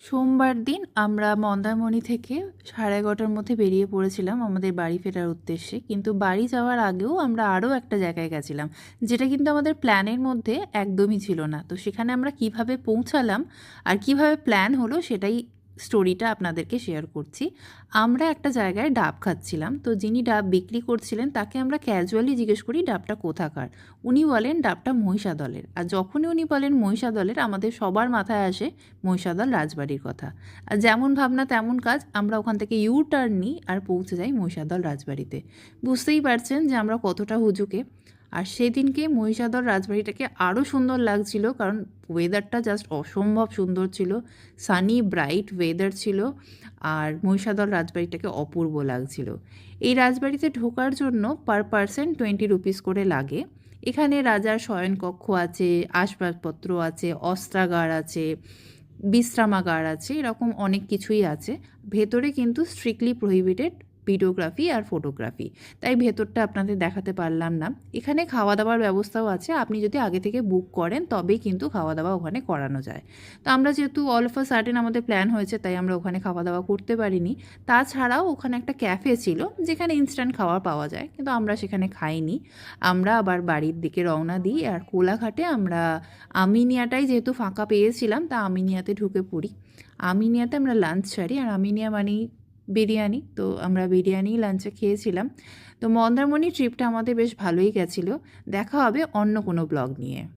সোমবার দিন আমরা মন্দারমণি থেকে 11:30টার মধ্যে বেরিয়ে পড়েছিলাম আমাদের বাড়ি ফেরার উদ্দেশ্যে। কিন্তু বাড়ি যাওয়ার আগেও আমরা আরও একটা জায়গায় গেছিলাম, যেটা কিন্তু আমাদের প্ল্যানের মধ্যে একদমই ছিল না। তো সেখানে আমরা কিভাবে পৌঁছালাম আর কিভাবে প্ল্যান হলো সেটাই স্টোরিটা আপনাদেরকে শেয়ার করছি। আমরা একটা জায়গায় ডাব খাচ্ছিলাম, তো যিনি ডাব বিক্রি করছিলেন তাকে আমরা ক্যাজুয়ালি জিজ্ঞেস করি ডাবটা কোথাকার। উনি বলেন ডাবটা মহিষাদলের। আর যখনই উনি বলেন মহিষাদলের, আমাদের সবার মাথায় আসে মহিষাদল রাজবাড়ির কথা। আর যেমন ভাবনা তেমন কাজ, আমরা ওখান থেকে ইউ টার্ন নিই আর পৌঁছে যাই মহিষাদল রাজবাড়িতে। বুঝতেই পারছেন যে আমরা কতটা হুজুকে। আর সেদিনকে মহিষাদল রাজবাড়িটাকে আরও সুন্দর লাগছিল, কারণ ওয়েদারটা জাস্ট অসম্ভব সুন্দর ছিল। সানি ব্রাইট ওয়েদার ছিল, আর মহিষাদল রাজবাড়িটাকে অপূর্ব লাগছিল। এই রাজবাড়িতে ঢোকার জন্য পার পারসন 20 রুপিস করে লাগে। এখানে রাজার শয়নকক্ষ আছে, আসবাবপত্র আছে, অস্ত্রাগার আছে, বিশ্রামাগার আছে, এরকম অনেক কিছুই আছে। ভেতরে কিন্তু স্ট্রিক্টলি প্রহিবিটেড ভিডিওগ্রাফি আর ফটোগ্রাফি, তাই ভেতরটা আপনাদের দেখাতে পারলাম না। এখানে খাওয়া দাওয়ার ব্যবস্থাও আছে, আপনি যদি আগে থেকে বুক করেন তবেই কিন্তু খাওয়া দাওয়া ওখানে করানো যায়। তো আমরা যেহেতু অল অফ আ সাডেন আমাদের প্ল্যান হয়েছে, তাই আমরা ওখানে খাওয়া দাওয়া করতে পারিনি। তাছাড়াও ওখানে একটা ক্যাফে ছিল যেখানে ইনস্ট্যান্ট খাবার পাওয়া যায়, কিন্তু আমরা সেখানে খাইনি। আমরা আবার বাড়ির দিকে রওনা দিই, আর কোলাঘাটে আমরা আমিনিয়াটাই যেহেতু ফাঁকা পেয়েছিলাম, তা আমিনিয়াতে ঢুকে পড়ি। আমিনিয়াতে আমরা লাঞ্চ সারি, আর আমিনিয়া মানেই বিরিয়ানি, তো আমরা বিরিয়ানি লাঞ্চে খেয়েছিলাম। তো মন্দারমণি ট্রিপটা আমাদের বেশ ভালোই গেছিলো। দেখা হবে অন্য কোনো ব্লগ নিয়ে।